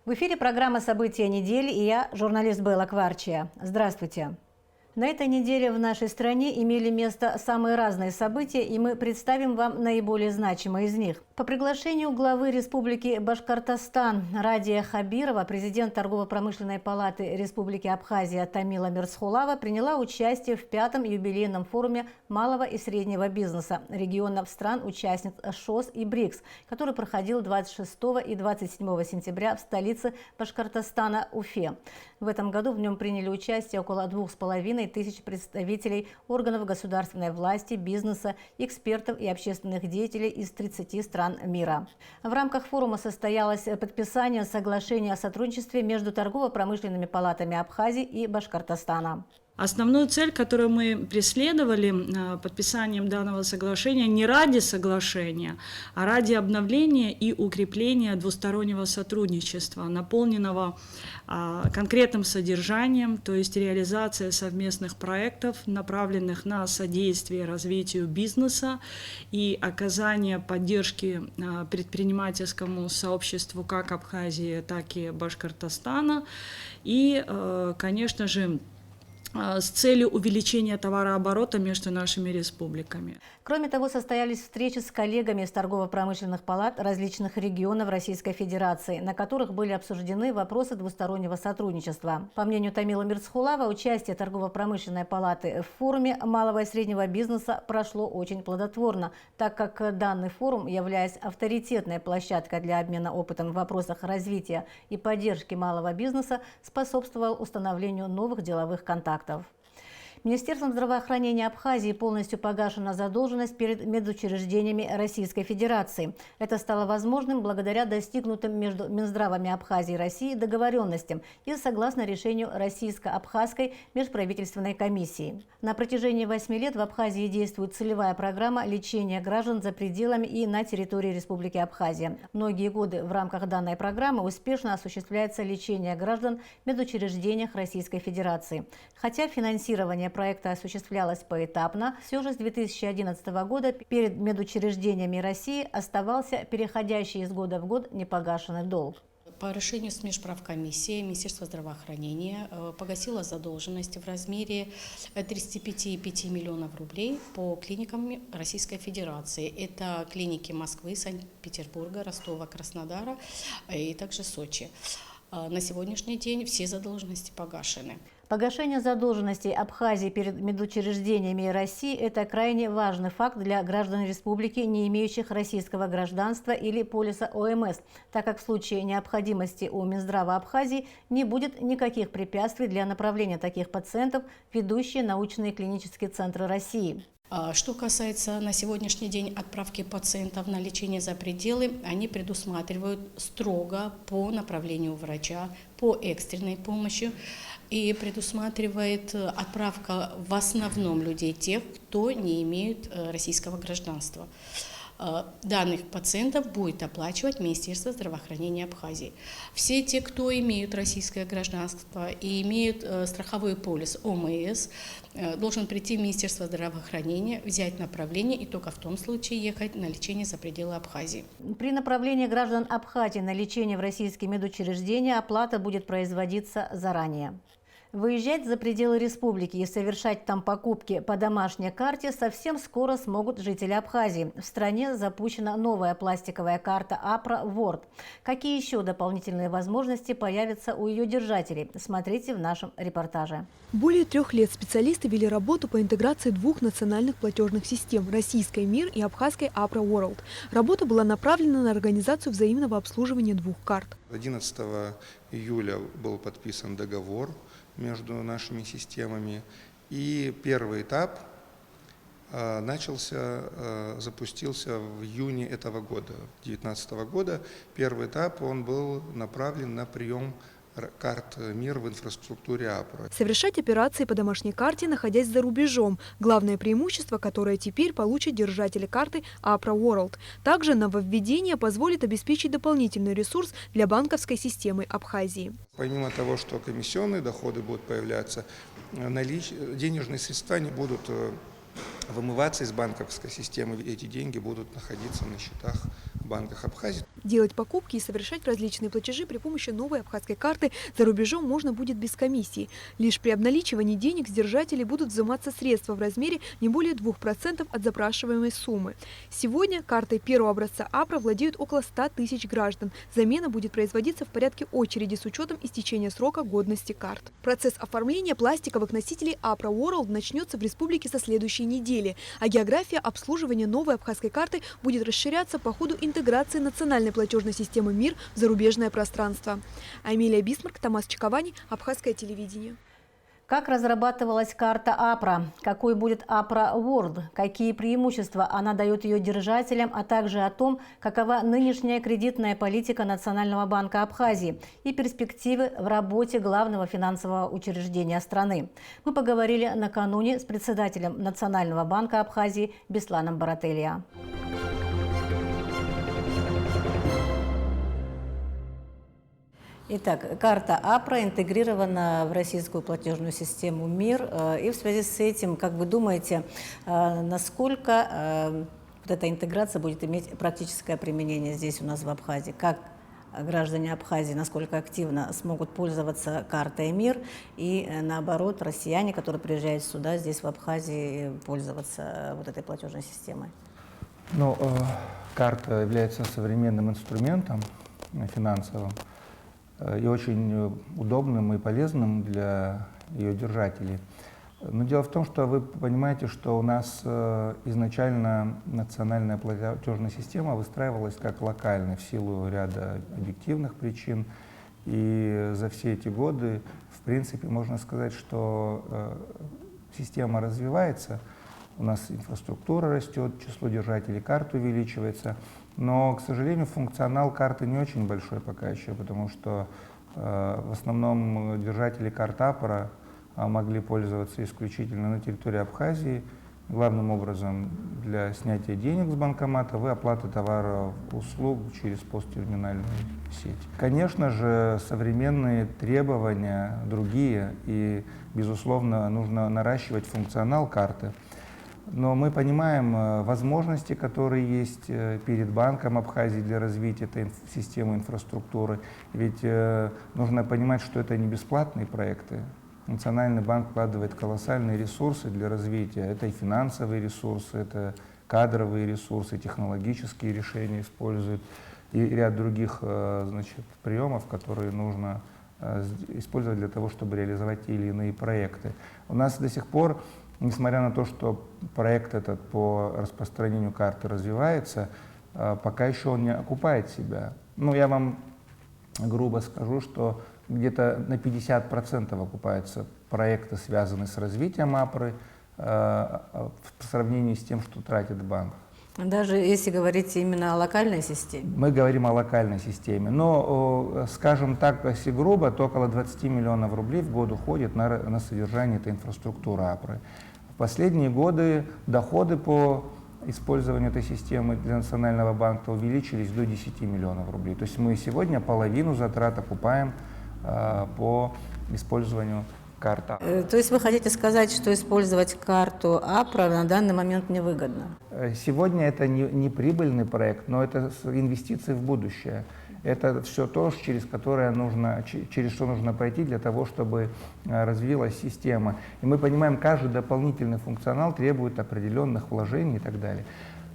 В эфире программа «События недели» и я, журналист Белла Кварчия. Здравствуйте. На этой неделе в нашей стране имели место самые разные события, и мы представим вам наиболее значимые из них. По приглашению главы Республики Башкортостан Радия Хабирова, президент Торгово-промышленной палаты Республики Абхазия Тамила Мирсхулава приняла участие в 5-м юбилейном форуме малого и среднего бизнеса регионов стран-участниц ШОС и БРИКС, который проходил 26 и 27 сентября в столице Башкортостана Уфе. В этом году в нем приняли участие около 2500 представителей органов государственной власти, бизнеса, экспертов и общественных деятелей из 30 стран мира. В рамках форума состоялось подписание соглашения о сотрудничестве между торгово-промышленными палатами Абхазии и Башкортостана. Основную цель, которую мы преследовали подписанием данного соглашения, не ради соглашения, а ради обновления и укрепления двустороннего сотрудничества, наполненного конкретным содержанием, то есть реализация совместных проектов, направленных на содействие развитию бизнеса и оказание поддержки предпринимательскому сообществу как Абхазии, так и Башкортостана. И, конечно же, с целью увеличения товарооборота между нашими республиками. Кроме того, состоялись встречи с коллегами из торгово-промышленных палат различных регионов Российской Федерации, на которых были обсуждены вопросы двустороннего сотрудничества. По мнению Тамила Мирсхулава, участие торгово-промышленной палаты в форуме малого и среднего бизнеса прошло очень плодотворно, так как данный форум, являясь авторитетной площадкой для обмена опытом в вопросах развития и поддержки малого бизнеса, способствовал установлению новых деловых контактов. Министерством здравоохранения Абхазии полностью погашена задолженность перед медучреждениями Российской Федерации. Это стало возможным благодаря достигнутым между Минздравами Абхазии и России договоренностям и согласно решению Российско-Абхазской межправительственной комиссии. На протяжении 8 лет в Абхазии действует целевая программа лечения граждан за пределами и на территории Республики Абхазия. Многие годы в рамках данной программы успешно осуществляется лечение граждан в медучреждениях Российской Федерации. Хотя финансирование проекта осуществлялось поэтапно, все же с 2011 года перед медучреждениями России оставался переходящий из года в год непогашенный долг. По решению Смежправкомиссии Министерство здравоохранения погасило задолженность в размере 35,5 миллионов рублей по клиникам Российской Федерации. Это клиники Москвы, Санкт-Петербурга, Ростова, Краснодара и также Сочи. На сегодняшний день все задолженности погашены. Погашение задолженностей Абхазии перед медучреждениями России – это крайне важный факт для граждан республики, не имеющих российского гражданства или полиса ОМС, так как в случае необходимости у Минздрава Абхазии не будет никаких препятствий для направления таких пациентов в ведущие научные клинические центры России. Что касается на сегодняшний день отправки пациентов на лечение за пределы, они предусматривают строго по направлению врача, по экстренной помощи и предусматривает отправка в основном людей тех, кто не имеет российского гражданства. Данных пациентов будет оплачивать Министерство здравоохранения Абхазии. Все те, кто имеют российское гражданство и имеют страховой полис ОМС, должен прийти в Министерство здравоохранения, взять направление и только в том случае ехать на лечение за пределы Абхазии. При направлении граждан Абхазии на лечение в российские медучреждения оплата будет производиться заранее. Выезжать за пределы республики и совершать там покупки по домашней карте совсем скоро смогут жители Абхазии. В стране запущена новая пластиковая карта АПРА World. Какие еще дополнительные возможности появятся у ее держателей? Смотрите в нашем репортаже. Более 3 лет специалисты вели работу по интеграции двух национальных платежных систем – российской МИР и абхазской АПРА World. Работа была направлена на организацию взаимного обслуживания двух карт. 11 июля был подписан договор между нашими системами, и первый этап запустился в июне этого года, 2019 года. Первый этап он был направлен на прием карт МИР в инфраструктуре АПРА. Совершать операции по домашней карте, находясь за рубежом. Главное преимущество, которое теперь получат держатели карты АПРА World. Также нововведение позволит обеспечить дополнительный ресурс для банковской системы Абхазии. Помимо того, что комиссионные доходы будут появляться, денежные средства не будут вымываться из банковской системы. Эти деньги будут находиться на счетах в банках Абхазии. Делать покупки и совершать различные платежи при помощи новой абхазской карты за рубежом можно будет без комиссии. Лишь при обналичивании денег с держателей будут взиматься средства в размере не более 2% от запрашиваемой суммы. Сегодня картой первого образца АПРА владеют около 100 тысяч граждан. Замена будет производиться в порядке очереди с учетом истечения срока годности карт. Процесс оформления пластиковых носителей АПРА World начнется в республике со следующей недели, а география обслуживания новой абхазской карты будет расширяться по ходу интеграции национальной платежной системы МИР в зарубежное пространство. Амелия Бисмарк, Томас Чиковани, Абхазское телевидение. Как разрабатывалась карта АПРА? Какой будет АПРА World? Какие преимущества она дает ее держателям, а также о том, какова нынешняя кредитная политика Национального банка Абхазии и перспективы в работе главного финансового учреждения страны. Мы поговорили накануне с председателем Национального банка Абхазии Бесланом Барателия. Итак, карта АПРА интегрирована в российскую платежную систему МИР. И в связи с этим, как вы думаете, насколько вот эта интеграция будет иметь практическое применение здесь у нас в Абхазии? Как граждане Абхазии, насколько активно смогут пользоваться картой МИР и, наоборот, россияне, которые приезжают сюда, здесь в Абхазии, пользоваться вот этой платежной системой? Ну, карта является современным инструментом финансовым и очень удобным и полезным для ее держателей. Но дело в том, что вы понимаете, что у нас изначально национальная платежная система выстраивалась как локальная в силу ряда объективных причин. И за все эти годы, в принципе, можно сказать, что система развивается, у нас инфраструктура растет, число держателей карт увеличивается. Но, к сожалению, функционал карты не очень большой пока еще, потому что в основном держатели карт АПРА могли пользоваться исключительно на территории Абхазии, главным образом для снятия денег с банкомата и оплаты товаров, услуг через посттерминальную сеть. Конечно же, современные требования другие, и, безусловно, нужно наращивать функционал карты. Но мы понимаем возможности, которые есть перед Банком Абхазии для развития этой системы инфраструктуры. Ведь нужно понимать, что это не бесплатные проекты. Национальный банк вкладывает колоссальные ресурсы для развития. Это и финансовые ресурсы, это кадровые ресурсы, технологические решения используют и ряд других приемов, которые нужно использовать для того, чтобы реализовать те или иные проекты. У нас до сих пор, несмотря на то, что проект этот по распространению карты развивается, пока еще он не окупает себя. Ну, я вам грубо скажу, что где-то на 50% окупаются проекты, связанные с развитием АПРы, по сравнению с тем, что тратит банк. Даже если говорить именно о локальной системе? Мы говорим о локальной системе. Но, скажем так, если грубо, то около 20 миллионов рублей в год уходит на содержание этой инфраструктуры АПРы. В последние годы доходы по использованию этой системы для Национального банка увеличились до 10 миллионов рублей. То есть мы сегодня половину затрат окупаем по использованию карты. То есть вы хотите сказать, что использовать карту АПРА на данный момент невыгодно? Сегодня это не прибыльный проект, но это инвестиции в будущее. Это все то, через что нужно пройти для того, чтобы развилась система. И мы понимаем, каждый дополнительный функционал требует определенных вложений и так далее.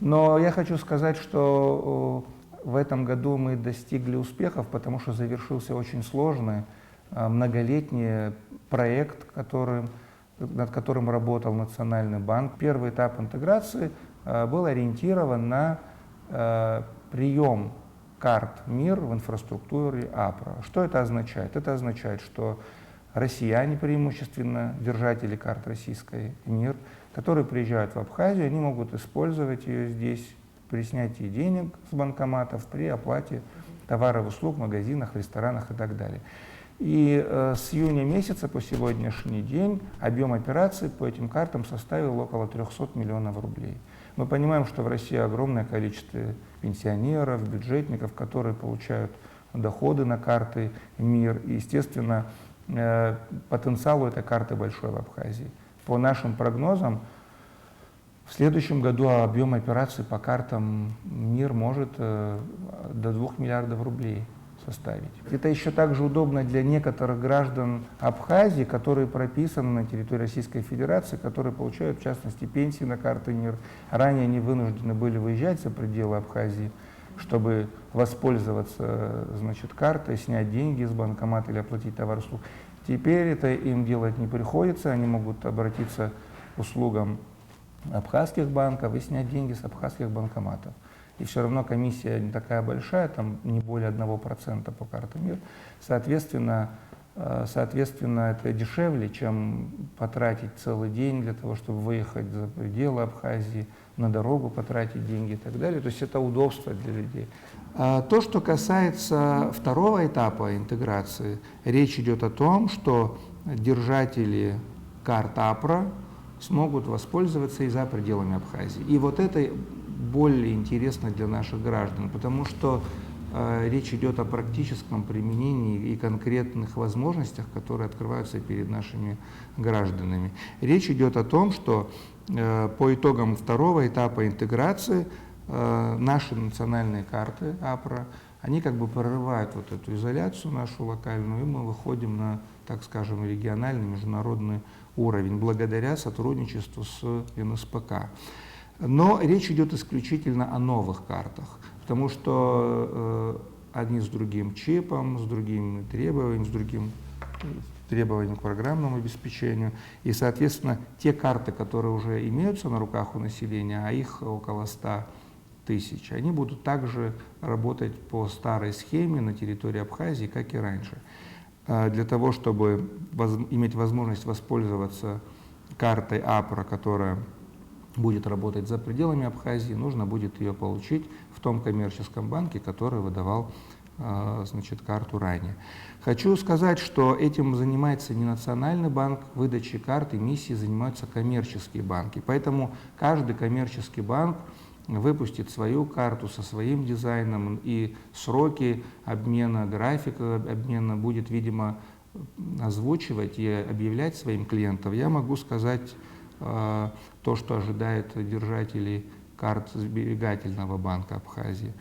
Но я хочу сказать, что в этом году мы достигли успехов, потому что завершился очень сложный многолетний проект, над которым работал Национальный банк. Первый этап интеграции был ориентирован на прием карт МИР в инфраструктуре АПРА. Что это означает? Это означает, что россияне, преимущественно держатели карт российской МИР, которые приезжают в Абхазию, они могут использовать ее здесь при снятии денег с банкоматов, при оплате товаров и услуг в магазинах, ресторанах и так далее. И с июня месяца по сегодняшний день объем операций по этим картам составил около 300 миллионов рублей. Мы понимаем, что в России огромное количество пенсионеров, бюджетников, которые получают доходы на карты МИР. И, естественно, потенциал у этой карты большой в Абхазии. По нашим прогнозам, в следующем году объем операций по картам МИР может до 2 миллиардов рублей составить. Это еще также удобно для некоторых граждан Абхазии, которые прописаны на территории Российской Федерации, которые получают, в частности, пенсии на карты МИР. Ранее они вынуждены были выезжать за пределы Абхазии, чтобы воспользоваться, значит, картой, снять деньги из банкомата или оплатить товар-услуг. Теперь это им делать не приходится, они могут обратиться к услугам абхазских банков и снять деньги с абхазских банкоматов. И все равно комиссия не такая большая, там не более 1% по карте МИР. Соответственно, это дешевле, чем потратить целый день для того, чтобы выехать за пределы Абхазии, на дорогу потратить деньги и так далее. То есть это удобство для людей. То, что касается второго этапа интеграции, речь идет о том, что держатели карт АПРА смогут воспользоваться и за пределами Абхазии. И вот это более интересно для наших граждан, потому что речь идет о практическом применении и конкретных возможностях, которые открываются перед нашими гражданами. Речь идет о том, что по итогам второго этапа интеграции наши национальные карты АПРА, они как бы прорывают вот эту изоляцию нашу локальную, и мы выходим на, так скажем, региональный, международный уровень благодаря сотрудничеству с НСПК. Но речь идет исключительно о новых картах, потому что одни с другим чипом, с другими требованиями, с другим требованиям к программному обеспечению. И, соответственно, те карты, которые уже имеются на руках у населения, а их около 100 тысяч, они будут также работать по старой схеме на территории Абхазии, как и раньше. Для того, чтобы иметь возможность воспользоваться картой АПРА, которая будет работать за пределами Абхазии, нужно будет ее получить в том коммерческом банке, который выдавал, значит, карту ранее. Хочу сказать, что этим занимается не Национальный банк, выдачей карт, эмиссией занимаются коммерческие банки. Поэтому каждый коммерческий банк выпустит свою карту со своим дизайном, и сроки обмена, график обмена будет, видимо, озвучивать и объявлять своим клиентам. Я могу сказать то, что ожидает держателей карт Сберегательного банка Абхазии.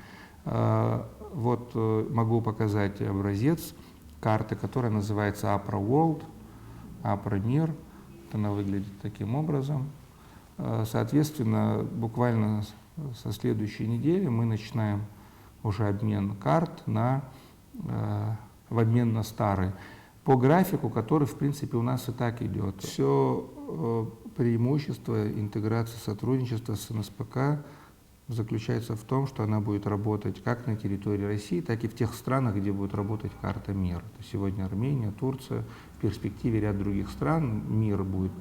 Вот могу показать образец карты, которая называется АПРА World, АПРА Мир. Она выглядит таким образом. Соответственно, буквально со следующей недели мы начинаем уже обмен карт в обмен на старые, по графику, который, в принципе, у нас и так идет. Все преимущество интеграции сотрудничества с НСПК заключается в том, что она будет работать как на территории России, так и в тех странах, где будет работать карта МИР. Сегодня Армения, Турция, в перспективе ряд других стран МИР будет,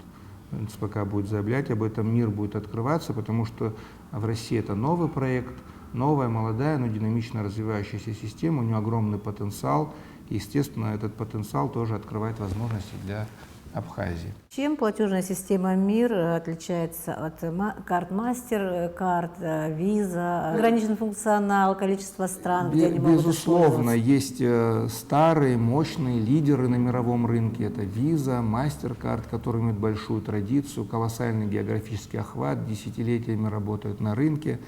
НСПК будет заявлять об этом, МИР будет открываться, потому что в России это новый проект, новая, молодая, но динамично развивающаяся система, у нее огромный потенциал, и, естественно, этот потенциал тоже открывает возможности для Абхазии. Чем платежная система МИР отличается от карт Мастер, карт Виза? Ограничен функционал, количество стран, где они могут Безусловно, использоваться? есть старые, мощные лидеры на мировом рынке. Это Visa, MasterCard, которые имеют большую традицию, колоссальный географический охват, десятилетиями работают на рынке,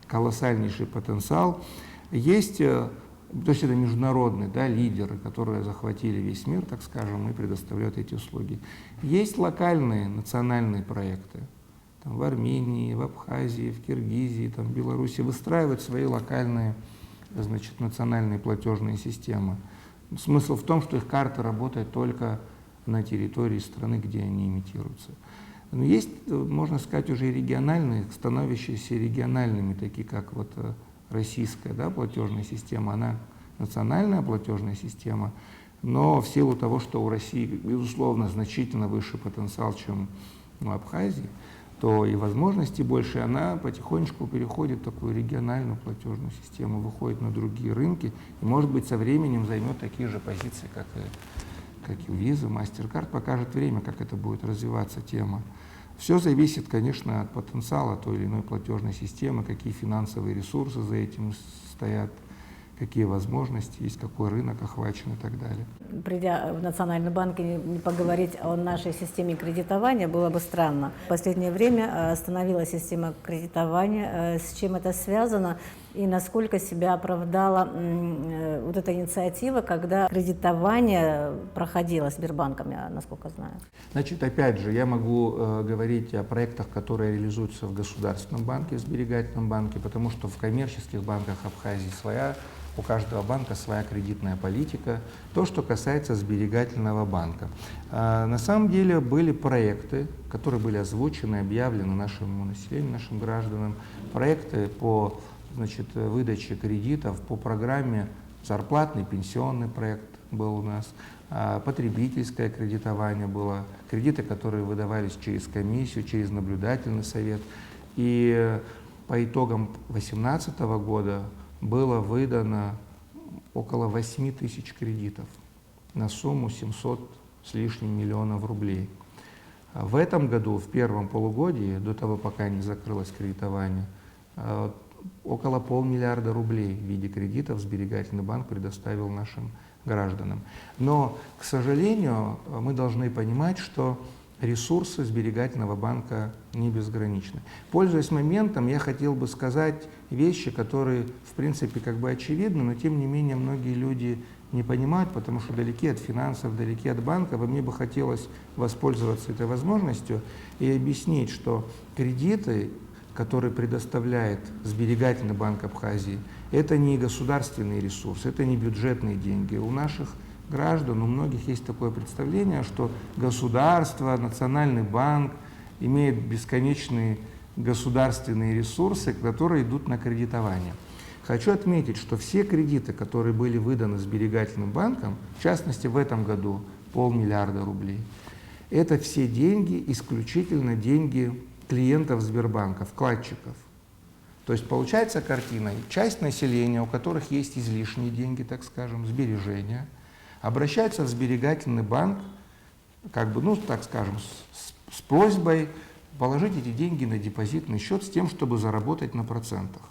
колоссальнейший потенциал. Есть, то есть это международные, да, лидеры, которые захватили весь мир, так скажем, и предоставляют эти услуги. Есть локальные, национальные проекты. Там, в Армении, в Абхазии, в Киргизии, там, в Беларуси выстраивают свои локальные, значит, национальные платежные системы. Смысл в том, что их карта работает только на территории страны, где они имитируются. Но есть, можно сказать, уже и региональные, становящиеся региональными, такие как вот российская, да, платежная система, она национальная платежная система, но в силу того, что у России, безусловно, значительно выше потенциал, чем у Абхазии, то и возможностей больше, она потихонечку переходит в такую региональную платежную систему, выходит на другие рынки, и, может быть, со временем займет такие же позиции, как и у Visa, MasterCard. Покажет время, как это будет развиваться тема. Все зависит, конечно, от потенциала той или иной платежной системы, какие финансовые ресурсы за этим стоят, какие возможности есть, какой рынок охвачен и так далее. Придя в Национальный банк и не поговорить о нашей системе кредитования было бы странно. В последнее время остановилась система кредитования. С чем это связано? И насколько себя оправдала вот эта инициатива, когда кредитование проходило Сбербанком, я насколько знаю? Значит, опять же, я могу говорить о проектах, которые реализуются в Государственном банке, в Сберегательном банке, потому что в коммерческих банках Абхазии у каждого банка своя кредитная политика. То, что касается Сберегательного банка. На самом деле были проекты, которые были озвучены, объявлены нашему населению, нашим гражданам, проекты по выдаче кредитов по программе зарплатный, пенсионный проект был у нас, потребительское кредитование было, кредиты, которые выдавались через комиссию, через наблюдательный совет. И по итогам 2018 года было выдано около 8 тысяч кредитов на сумму 700 с лишним миллионов рублей. В этом году, в первом полугодии, до того, пока не закрылось кредитование, около 500 миллиарда рублей в виде кредитов Сберегательный банк предоставил нашим гражданам. Но, к сожалению, мы должны понимать, что ресурсы Сберегательного банка не безграничны. Пользуясь моментом, я хотел бы сказать вещи, которые, в принципе, как бы очевидны, но тем не менее многие люди не понимают, потому что далеки от финансов, далеки от банков, и мне бы хотелось воспользоваться этой возможностью и объяснить, что кредиты, который предоставляет Сберегательный банк Абхазии, это не государственный ресурс, это не бюджетные деньги. У наших граждан, у многих есть такое представление, что государство, Национальный банк имеет бесконечные государственные ресурсы, которые идут на кредитование. Хочу отметить, что все кредиты, которые были выданы Сберегательным банком, в частности в этом году 500 миллиарда рублей, это все деньги, исключительно деньги клиентов Сбербанка, вкладчиков. То есть получается картина, часть населения, у которых есть излишние деньги, так скажем, сбережения, обращаются в Сберегательный банк, с просьбой положить эти деньги на депозитный счет с тем, чтобы заработать на процентах.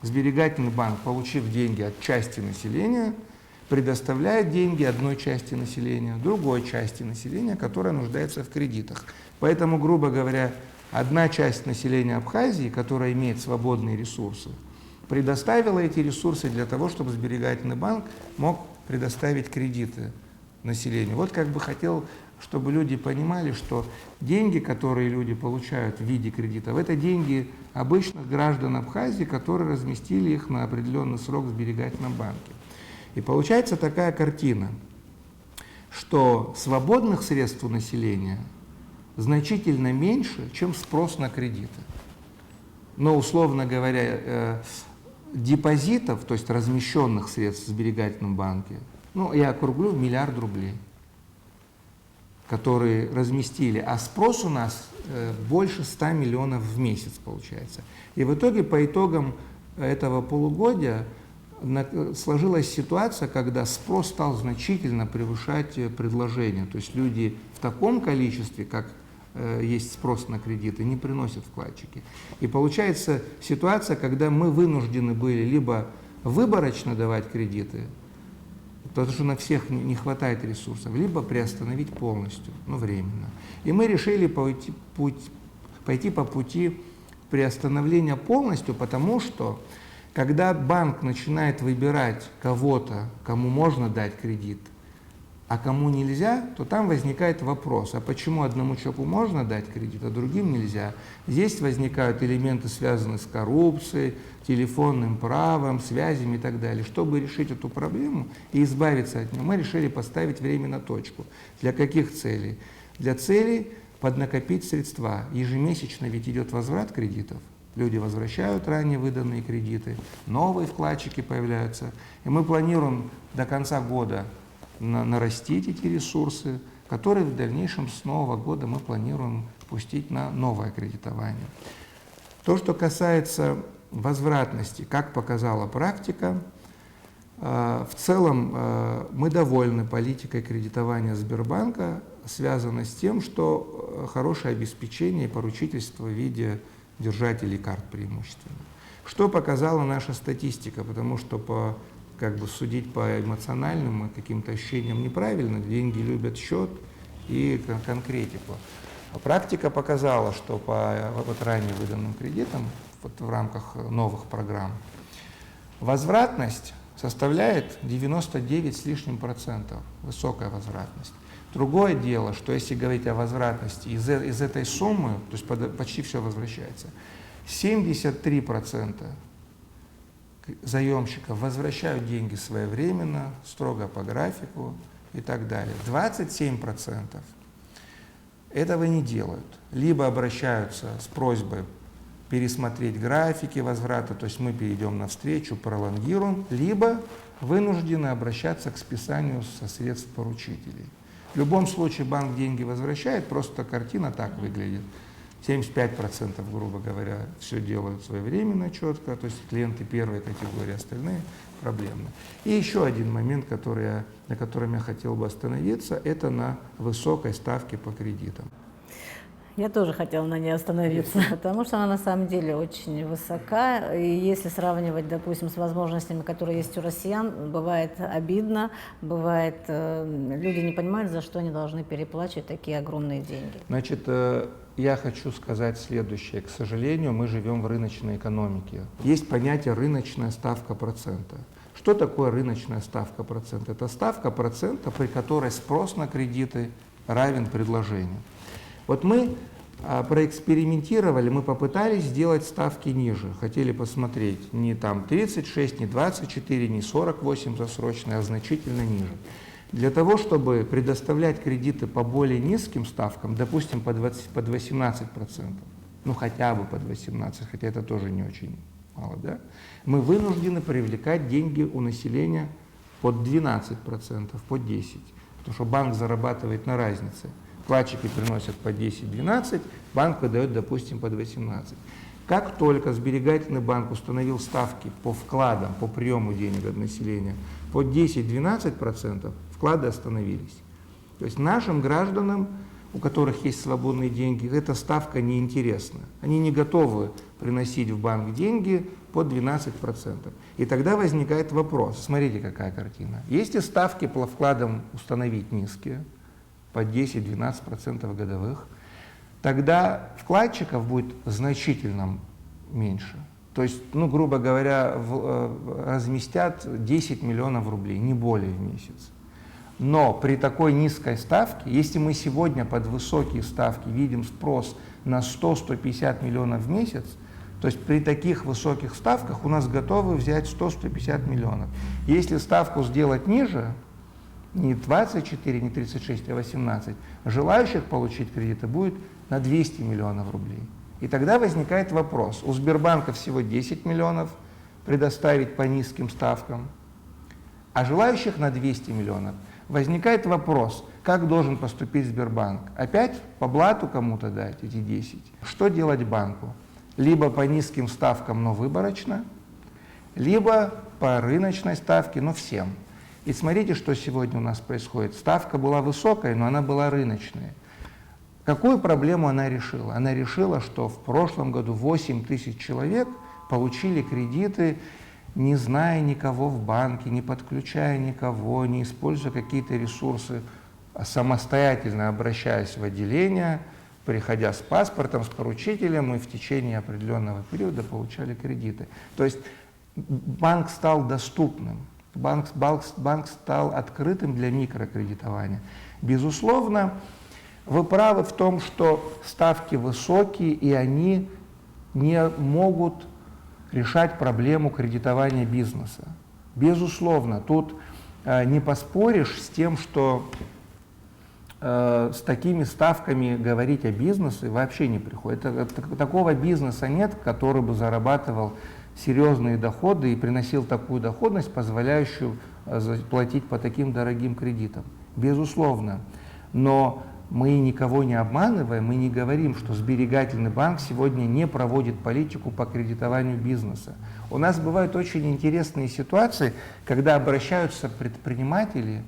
Сберегательный банк, получив деньги от части населения, предоставляет деньги одной части населения, другой части населения, которая нуждается в кредитах. Поэтому, грубо говоря, одна часть населения Абхазии, которая имеет свободные ресурсы, предоставила эти ресурсы для того, чтобы Сберегательный банк мог предоставить кредиты населению. Вот как бы хотел, чтобы люди понимали, что деньги, которые люди получают в виде кредитов, это деньги обычных граждан Абхазии, которые разместили их на определенный срок в Сберегательном банке. И получается такая картина, что свободных средств у населения значительно меньше, чем спрос на кредиты. Но, условно говоря, депозитов, то есть размещенных средств в Сберегательном банке, я округлю в 1 миллиард рублей, которые разместили, а спрос у нас больше 100 миллионов в месяц получается. И в итоге, по итогам этого полугодия, сложилась ситуация, когда спрос стал значительно превышать предложение. То есть люди в таком количестве, как есть спрос на кредиты, не приносят вкладчики. И получается ситуация, когда мы вынуждены были либо выборочно давать кредиты, потому что на всех не хватает ресурсов, либо приостановить полностью, временно. И мы решили пойти по пути приостановления полностью, потому что когда банк начинает выбирать кого-то, кому можно дать кредит, а кому нельзя, то там возникает вопрос, а почему одному человеку можно дать кредит, а другим нельзя? Здесь возникают элементы, связанные с коррупцией, телефонным правом, связями и так далее. Чтобы решить эту проблему и избавиться от нее, мы решили поставить временно точку. Для каких целей? Для целей поднакопить средства. Ежемесячно ведь идет возврат кредитов. Люди возвращают ранее выданные кредиты, новые вкладчики появляются. И мы планируем до конца года нарастить эти ресурсы, которые в дальнейшем с нового года мы планируем пустить на новое кредитование. То, что касается возвратности, как показала практика, в целом мы довольны политикой кредитования Сбербанка, связанной с тем, что хорошее обеспечение и поручительство в виде держателей карт преимущественно. Что показала наша статистика, потому что судить по эмоциональным каким-то ощущениям неправильно, деньги любят счет и конкретику. Практика показала, что по ранее выданным кредитам в рамках новых программ Возвратность составляет 99 с лишним процентов, высокая возвратность. Другое дело, что если говорить о возвратности из этой суммы, то есть почти все возвращается, 73% заемщиков возвращают деньги своевременно, строго по графику и так далее. 27% этого не делают. Либо обращаются с просьбой пересмотреть графики возврата, то есть мы перейдем навстречу, пролонгируем, либо вынуждены обращаться к списанию со средств поручителей. В любом случае банк деньги возвращает, просто картина так выглядит. 75%, грубо говоря, все делают своевременно, четко, то есть клиенты первой категории, остальные проблемные. И еще один момент, на котором я хотел бы остановиться, это на высокой ставке по кредитам. Я тоже хотела на ней остановиться, потому что она на самом деле очень высока. И если сравнивать, допустим, с возможностями, которые есть у россиян, бывает обидно, бывает, люди не понимают, за что они должны переплачивать такие огромные деньги. Значит, я хочу сказать следующее. К сожалению, мы живем в рыночной экономике. Есть понятие рыночная ставка процента. Что такое рыночная ставка процента? Это ставка процента, при которой спрос на кредиты равен предложению. Вот мы проэкспериментировали, мы попытались сделать ставки ниже, хотели посмотреть не там 36, не 24, не 48 засрочные, а значительно ниже. Для того, чтобы предоставлять кредиты по более низким ставкам, допустим, под 18%, ну хотя бы под 18%, хотя это тоже не очень мало, да, мы вынуждены привлекать деньги у населения под 12%, под 10%, потому что банк зарабатывает на разнице. Вкладчики приносят по 10-12, банк выдает, допустим, под 18. Как только сберегательный банк установил ставки по вкладам, по приему денег от населения под 10-12%, вклады остановились. То есть нашим гражданам, у которых есть свободные деньги, эта ставка неинтересна. Они не готовы приносить в банк деньги по 12%. И тогда возникает вопрос, смотрите, какая картина. Если ставки по вкладам установить низкие, по 10-12% годовых, тогда вкладчиков будет значительно меньше. То есть, ну, грубо говоря, разместят 10 миллионов рублей, не более в месяц. Но при такой низкой ставке, если мы сегодня под высокие ставки видим спрос на 100-150 миллионов в месяц, то есть при таких высоких ставках у нас готовы взять 100-150 миллионов. Если ставку сделать ниже, не 24, не 36, а 18, желающих получить кредиты будет на 200 миллионов рублей. И тогда возникает вопрос, у Сбербанка всего 10 миллионов предоставить по низким ставкам, а желающих на 200 миллионов. Возникает вопрос, как должен поступить Сбербанк? Опять по блату кому-то дать эти 10? Что делать банку? Либо по низким ставкам, но выборочно, либо по рыночной ставке, но всем. И смотрите, что сегодня у нас происходит. Ставка была высокая, но она была рыночная. Какую проблему она решила? Она решила, что в прошлом году 8 тысяч человек получили кредиты, не зная никого в банке, не подключая никого, не используя какие-то ресурсы, а самостоятельно обращаясь в отделение, приходя с паспортом, с поручителем, и в течение определенного периода получали кредиты. То есть банк стал доступным. Банк стал открытым для микрокредитования. Безусловно, вы правы в том, что ставки высокие, и они не могут решать проблему кредитования бизнеса. Безусловно, тут не поспоришь с тем, что с такими ставками говорить о бизнесе вообще не приходится. Такого бизнеса нет, который бы зарабатывал серьезные доходы и приносил такую доходность, позволяющую платить по таким дорогим кредитам. Безусловно. Но мы никого не обманываем, мы не говорим, что сберегательный банк сегодня не проводит политику по кредитованию бизнеса. У нас бывают очень интересные ситуации, когда обращаются предприниматели,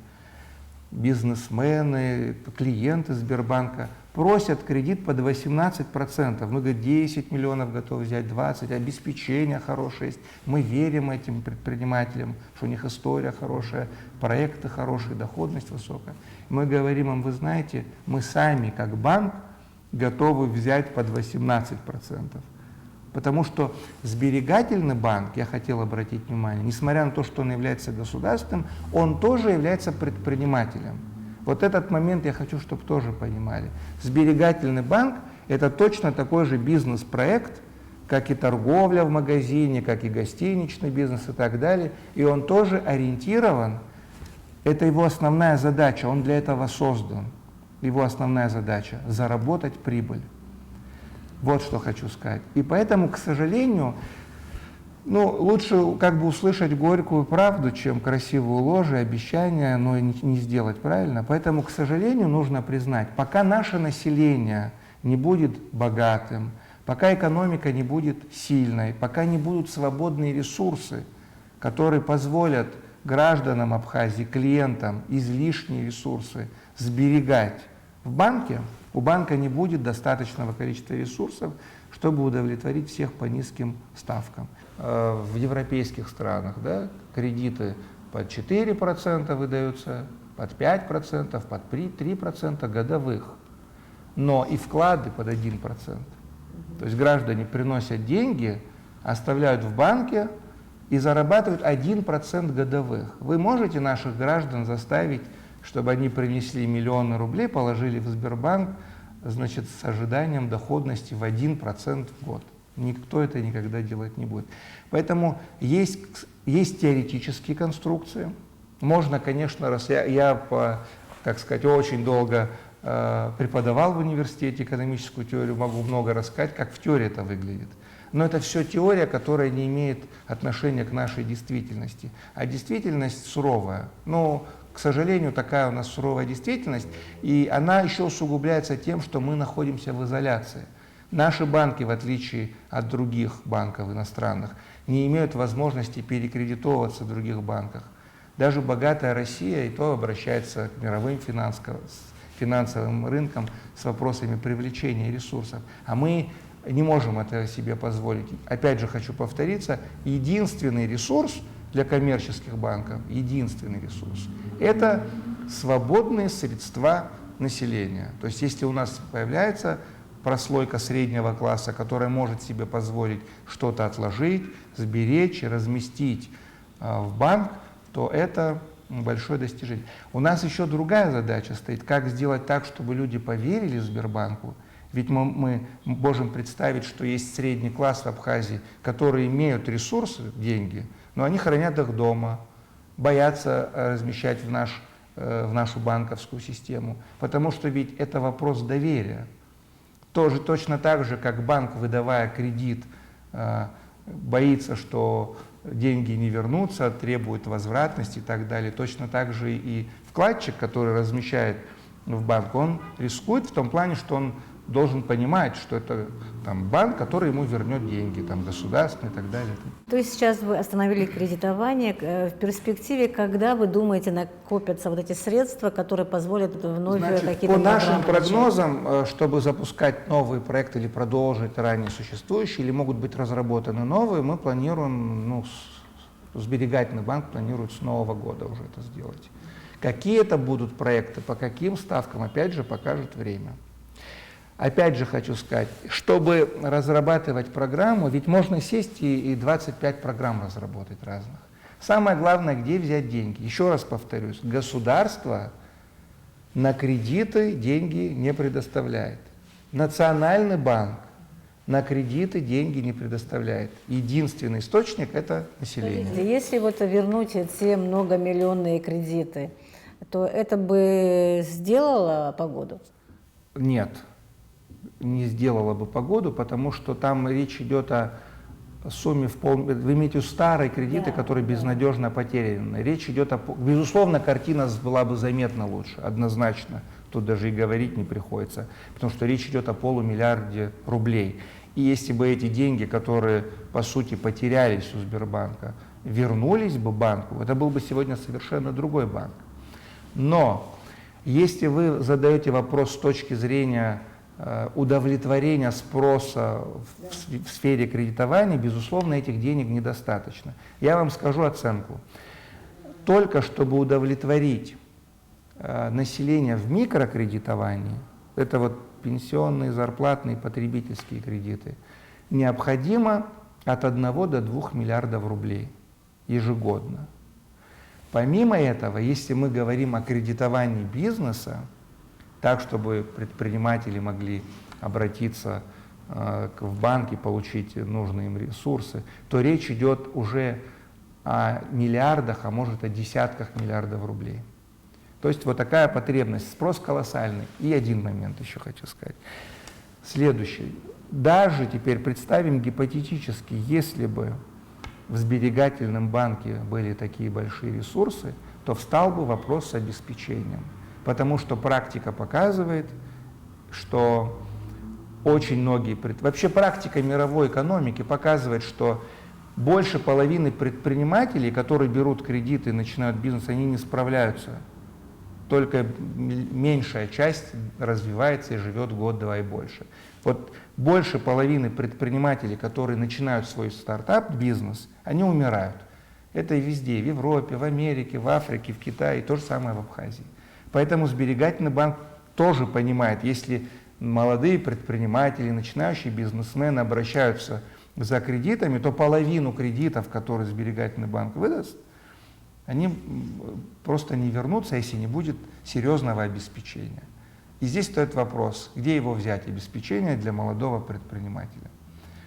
бизнесмены, клиенты Сбербанка, просят кредит под 18%. Мы, говорим, 10 миллионов готовы взять, 20, обеспечение хорошее есть. Мы верим этим предпринимателям, что у них история хорошая, проекты хорошие, доходность высокая. Мы говорим им, вы знаете, мы сами, как банк, готовы взять под 18%. Потому что сберегательный банк, я хотел обратить внимание, несмотря на то, что он является государственным, он тоже является предпринимателем. Вот этот момент я хочу, чтобы тоже понимали. Сберегательный банк – это точно такой же бизнес-проект, как и торговля в магазине, как и гостиничный бизнес и так далее. И он тоже ориентирован, это его основная задача, он для этого создан. Его основная задача – заработать прибыль. Вот что хочу сказать. И поэтому, к сожалению, лучше как бы услышать горькую правду, чем красивую ложь и обещания, но и не сделать правильно. Поэтому, к сожалению, нужно признать, пока наше население не будет богатым, пока экономика не будет сильной, пока не будут свободные ресурсы, которые позволят гражданам Абхазии, клиентам излишние ресурсы сберегать в банке, у банка не будет достаточного количества ресурсов, чтобы удовлетворить всех по низким ставкам. В европейских странах кредиты под 4% выдаются, под 5%, под 3% годовых, но и вклады под 1%. То есть граждане приносят деньги, оставляют в банке и зарабатывают 1% годовых. Вы можете наших граждан заставить, чтобы они принесли миллионы рублей, положили в Сбербанк, значит, с ожиданием доходности в 1% в год. Никто это никогда делать не будет. Поэтому есть теоретические конструкции. Можно, конечно, я очень долго преподавал в университете экономическую теорию, могу много рассказать, как в теории это выглядит. Но это все теория, которая не имеет отношения к нашей действительности. А действительность суровая. К сожалению, такая у нас суровая действительность, и она еще усугубляется тем, что мы находимся в изоляции. Наши банки, в отличие от других банков иностранных, не имеют возможности перекредитовываться в других банках. Даже богатая Россия и то обращается к мировым финансовым рынкам с вопросами привлечения ресурсов. А мы не можем это себе позволить. Опять же хочу повториться, единственный ресурс для коммерческих банков, единственный ресурс – это свободные средства населения. То есть если у нас появляется прослойка среднего класса, которая может себе позволить что-то отложить, сберечь, разместить в банк, то это большое достижение. У нас еще другая задача стоит, как сделать так, чтобы люди поверили Сбербанку. Ведь мы можем представить, что есть средний класс в Абхазии, которые имеют ресурсы, деньги, но они хранят их дома, боятся размещать в нашу банковскую систему, потому что ведь это вопрос доверия. Тоже точно так же, как банк, выдавая кредит, боится, что деньги не вернутся, требует возвратности и так далее, точно так же и вкладчик, который размещает в банк, он рискует в том плане, что он должен понимать, что это банк, который ему вернет деньги, государственный и так далее. То есть сейчас вы остановили кредитование. В перспективе, когда вы думаете, накопятся вот эти средства, которые позволят вновь какие-то по нашим программы прогнозам, чтобы запускать новый проект или продолжить ранее существующие, или могут быть разработаны новые, мы планируем, сберегательный банк планирует с нового года уже это сделать. Какие это будут проекты, по каким ставкам, опять же, покажет время. Опять же хочу сказать, чтобы разрабатывать программу, ведь можно сесть и 25 программ разработать разных. Самое главное, где взять деньги. Еще раз повторюсь, государство на кредиты деньги не предоставляет. Национальный банк на кредиты деньги не предоставляет. Единственный источник – это население. Если вернуть те многомиллионные кредиты, то это бы сделало погоду? Нет. Не сделала бы погоду, потому что там речь идет о сумме вы имеете старые кредиты, которые безнадежно потеряны. Речь идет безусловно, картина была бы заметно лучше, однозначно. Тут даже и говорить не приходится, потому что речь идет о полумиллиарде рублей. И если бы эти деньги, которые по сути потерялись у Сбербанка, вернулись бы банку, это был бы сегодня совершенно другой банк. Но если вы задаете вопрос с точки зрения удовлетворения спроса в сфере кредитования, безусловно, этих денег недостаточно. Я вам скажу оценку. Только чтобы удовлетворить население в микрокредитовании, это пенсионные, зарплатные, потребительские кредиты, необходимо от 1 до 2 миллиардов рублей ежегодно. Помимо этого, если мы говорим о кредитовании бизнеса, так, чтобы предприниматели могли обратиться в банки, получить нужные им ресурсы, то речь идет уже о миллиардах, а может о десятках миллиардов рублей. То есть вот такая потребность, спрос колоссальный. И один момент еще хочу сказать. Следующий. Даже теперь представим гипотетически, если бы в сберегательном банке были такие большие ресурсы, то встал бы вопрос с обеспечением. Потому что практика показывает, что очень многие, вообще практика мировой экономики показывает, что больше половины предпринимателей, которые берут кредиты и начинают бизнес, они не справляются. Только меньшая часть развивается и живет год-два и больше. Вот больше половины предпринимателей, которые начинают свой стартап-бизнес, они умирают. Это и везде, в Европе, в Америке, в Африке, в Китае, и то же самое в Абхазии. Поэтому сберегательный банк тоже понимает, если молодые предприниматели, начинающие бизнесмены обращаются за кредитами, то половину кредитов, которые сберегательный банк выдаст, они просто не вернутся, если не будет серьезного обеспечения. И здесь стоит вопрос, где его взять, обеспечение для молодого предпринимателя.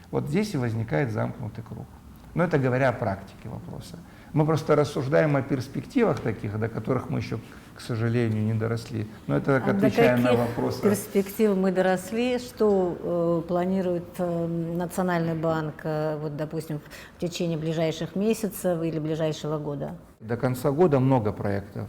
Вот здесь и возникает замкнутый круг. Но это говоря о практике вопроса. Мы просто рассуждаем о перспективах таких, до которых мы еще, к сожалению, не доросли. Но это как отвечая на вопросы. Перспектив мы доросли? Что планирует Национальный банк, вот, допустим, в течение ближайших месяцев или ближайшего года? До конца года много проектов.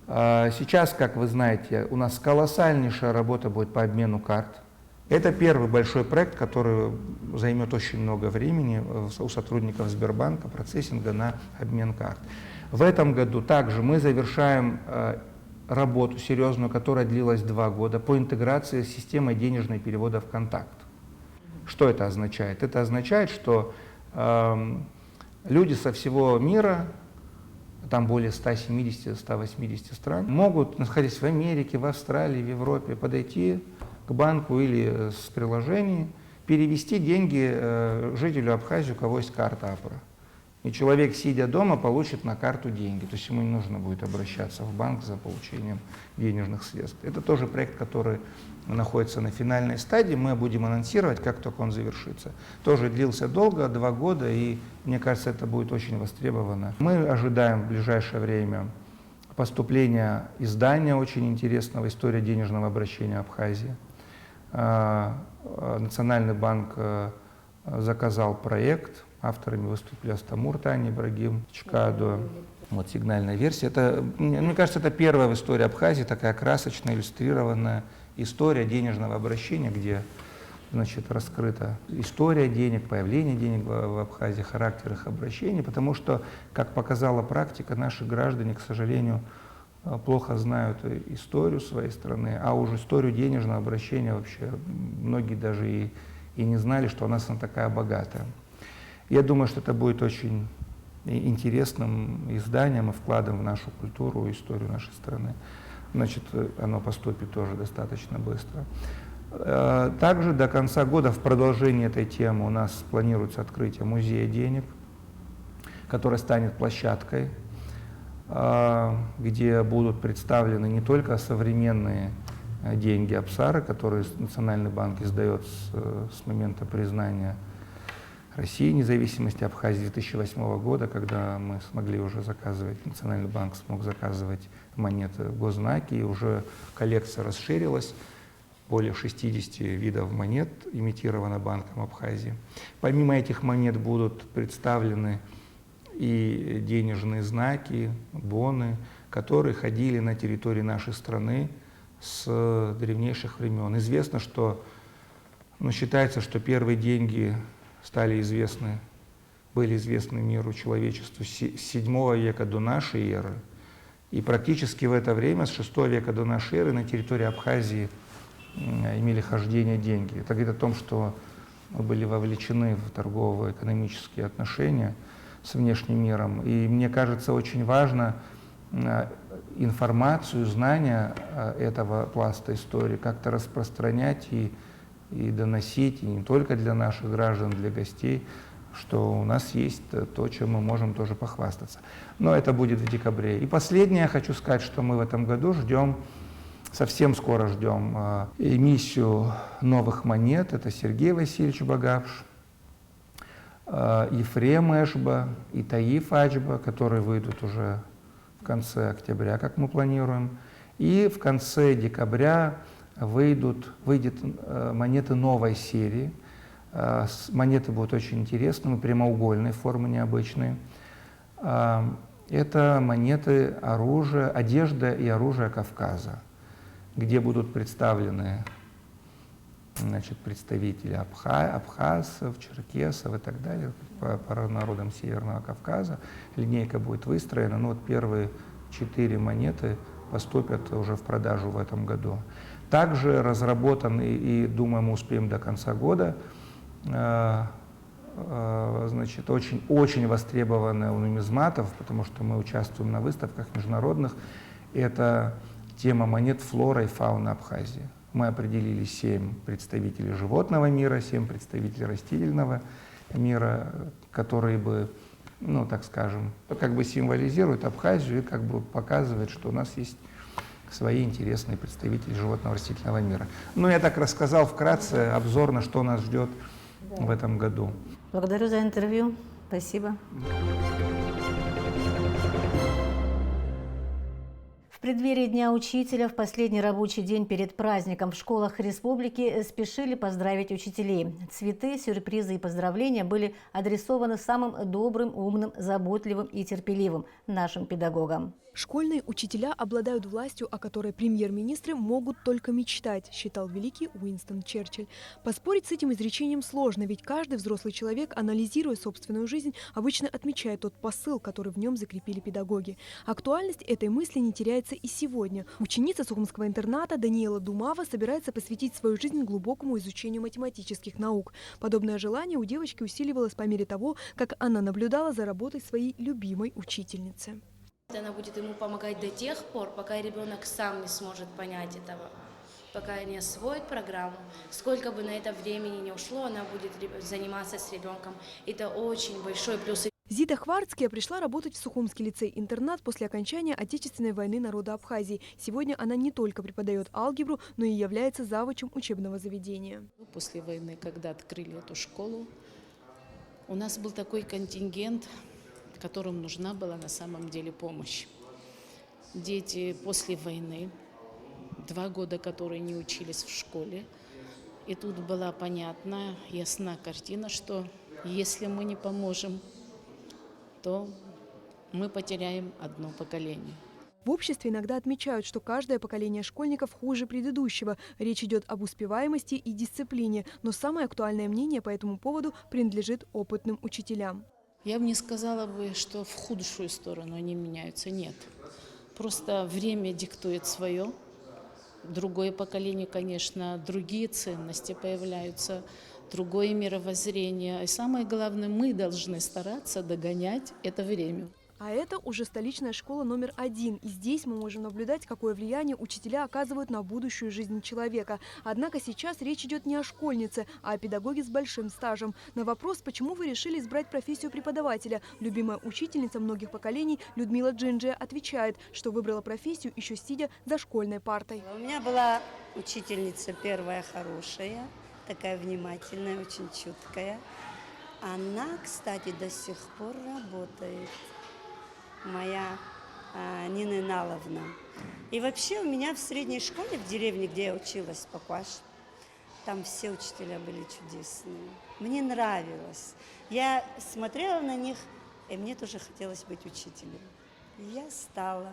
Сейчас, как вы знаете, у нас колоссальнейшая работа будет по обмену карт. Это первый большой проект, который займет очень много времени у сотрудников Сбербанка, процессинга на обмен карт. В этом году также мы завершаем работу серьезную, которая длилась 2 года, по интеграции с системой денежных переводов «Контакт». Что это означает? Это означает, что люди со всего мира, там более 170-180 стран, могут, находясь в Америке, в Австралии, в Европе, подойти к банку или с приложения, перевести деньги жителю Абхазии, у кого есть карта АПРА. И человек, сидя дома, получит на карту деньги. То есть ему не нужно будет обращаться в банк за получением денежных средств. Это тоже проект, который находится на финальной стадии. Мы будем анонсировать, как только он завершится. Тоже длился долго, 2 года, и мне кажется, это будет очень востребовано. Мы ожидаем в ближайшее время поступления издания очень интересного «История денежного обращения Абхазии». Национальный банк заказал проект, авторами выступили Астамур, Таня, Ибрагим, Чкадо. Вот сигнальная версия. Это, мне кажется, это первая в истории Абхазии такая красочная, иллюстрированная история денежного обращения, где, значит, раскрыта история денег, появление денег в Абхазии, характер их обращения, потому что, как показала практика, наши граждане, к сожалению, плохо знают историю своей страны, а уже историю денежного обращения вообще многие даже и не знали, что у нас она такая богатая. Я думаю, что это будет очень интересным изданием и вкладом в нашу культуру и историю нашей страны. Значит, оно поступит тоже достаточно быстро. Также до конца года в продолжении этой темы у нас планируется открытие музея денег, который станет площадкой, где будут представлены не только современные деньги Абсары, которые Национальный банк издает с момента признания России независимости Абхазии 2008 года, когда мы смогли уже заказывать, Национальный банк смог заказывать монеты госзнаки, и уже коллекция расширилась, более 60 видов монет имитировано Банком Абхазии. Помимо этих монет будут представлены и денежные знаки, боны, которые ходили на территории нашей страны с древнейших времен. Известно, что, считается, что первые деньги были известны миру, человечеству с 7 века до нашей эры. И практически в это время, с 6 века до нашей эры, на территории Абхазии имели хождение деньги. Это говорит о том, что мы были вовлечены в торгово-экономические отношения с внешним миром. И мне кажется, очень важно информацию, знания этого пласта истории как-то распространять и и доносить, и не только для наших граждан, для гостей, что у нас есть то, чем мы можем тоже похвастаться. Но это будет в декабре. И последнее, хочу сказать, что мы в этом году ждем, совсем скоро ждем эмиссию новых монет. Это Сергей Васильевич Багапш, Ефрем Эшба и Таиф Ачба, которые выйдут уже в конце октября, как мы планируем. И в конце декабря выйдет монеты новой серии. Монеты будут очень интересные, прямоугольной формы, необычные. Это монеты оружия, одежда и оружие Кавказа, где будут представлены, значит, представители абхазцев, черкесов и так далее, по народам Северного Кавказа. Линейка будет выстроена. Ну, вот первые 4 монеты поступят уже в продажу в этом году. Также разработан, и думаю, мы успеем до конца года, значит, очень востребованная у нумизматов, потому что мы участвуем на выставках международных, это тема монет флора и фауна Абхазии. Мы определили 7 представителей животного мира, 7 представителей растительного мира, которые бы, ну, так скажем, как бы символизируют Абхазию и как бы показывают, что у нас есть свои интересные представители животного растительного мира. Ну, я так рассказал вкратце, обзор, на что нас ждет в этом году. Благодарю за интервью. Спасибо. В преддверии Дня учителя в последний рабочий день перед праздником в школах республики спешили поздравить учителей. Цветы, сюрпризы и поздравления были адресованы самым добрым, умным, заботливым и терпеливым нашим педагогам. Школьные учителя обладают властью, о которой премьер-министры могут только мечтать, считал великий Уинстон Черчилль. Поспорить с этим изречением сложно, ведь каждый взрослый человек, анализируя собственную жизнь, обычно отмечает тот посыл, который в нем закрепили педагоги. Актуальность этой мысли не теряется и сегодня. Ученица Сухумского интерната Даниэла Думава собирается посвятить свою жизнь глубокому изучению математических наук. Подобное желание у девочки усиливалось по мере того, как она наблюдала за работой своей любимой учительницы. Она будет ему помогать до тех пор, пока ребенок сам не сможет понять этого, пока не освоит программу. Сколько бы на это времени не ушло, она будет заниматься с ребенком. Это очень большой плюс. Зита Хварцкая пришла работать в Сухумский лицей-интернат после окончания Отечественной войны народа Абхазии. Сегодня она не только преподает алгебру, но и является завучем учебного заведения. После войны, когда открыли эту школу, у нас был такой контингент, которым нужна была на самом деле помощь. Дети после войны, 2 года, которые не учились в школе, и тут была понятна, ясна картина, что если мы не поможем, то мы потеряем одно поколение. В обществе иногда отмечают, что каждое поколение школьников хуже предыдущего. Речь идет об успеваемости и дисциплине, но самое актуальное мнение по этому поводу принадлежит опытным учителям. Я бы не сказала бы, что в худшую сторону они меняются. Нет. Просто время диктует свое. Другое поколение, конечно, другие ценности появляются, другое мировоззрение. И самое главное, мы должны стараться догонять это время. А это уже столичная школа номер 1. И здесь мы можем наблюдать, какое влияние учителя оказывают на будущую жизнь человека. Однако сейчас речь идет не о школьнице, а о педагоге с большим стажем. На вопрос, почему вы решили избрать профессию преподавателя, любимая учительница многих поколений Людмила Джинджия отвечает, что выбрала профессию еще сидя за школьной партой. У меня была учительница первая хорошая, такая внимательная, очень чуткая. Она, кстати, до сих пор работает. Моя Нина Иналовна. И вообще у меня в средней школе, в деревне, где я училась, Папаш, там все учителя были чудесные. Мне нравилось. Я смотрела на них, и мне тоже хотелось быть учителем. И я стала.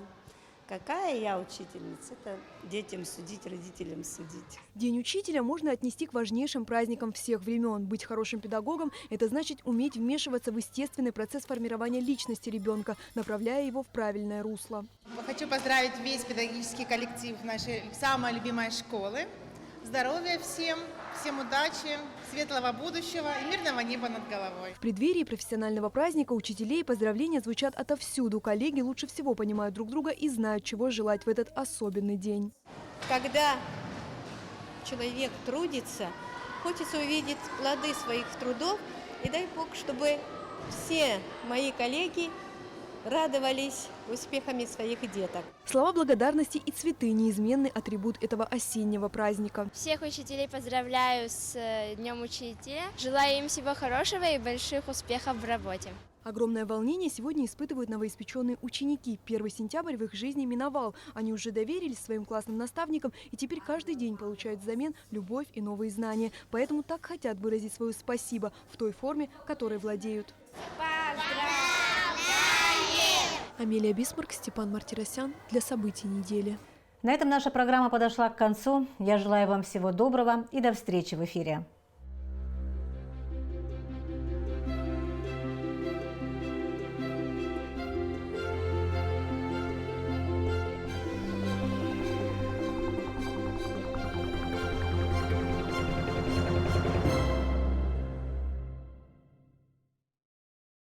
Какая я учительница? Это детям судить, родителям судить. День учителя можно отнести к важнейшим праздникам всех времен. Быть хорошим педагогом – это значит уметь вмешиваться в естественный процесс формирования личности ребенка, направляя его в правильное русло. Хочу поздравить весь педагогический коллектив нашей самой любимой школы. Здоровья всем, всем удачи, светлого будущего и мирного неба над головой. В преддверии профессионального праздника учителей поздравления звучат отовсюду. Коллеги лучше всего понимают друг друга и знают, чего желать в этот особенный день. Когда человек трудится, Хочется увидеть плоды своих трудов. И дай Бог, чтобы все мои коллеги радовались успехами своих деток. Слова благодарности и цветы – неизменный атрибут этого осеннего праздника. Всех учителей поздравляю с Днем Учителя. Желаю им всего хорошего и больших успехов в работе. Огромное волнение сегодня испытывают новоиспеченные ученики. 1 сентябрь в их жизни миновал. Они уже доверились своим классным наставникам и теперь каждый день получают взамен любовь и новые знания. Поэтому так хотят выразить свое спасибо в той форме, которой владеют. Амелия Бисмарк, Степан Мартиросян для событий недели. На этом наша программа подошла к концу. Я желаю вам всего доброго и до встречи в эфире.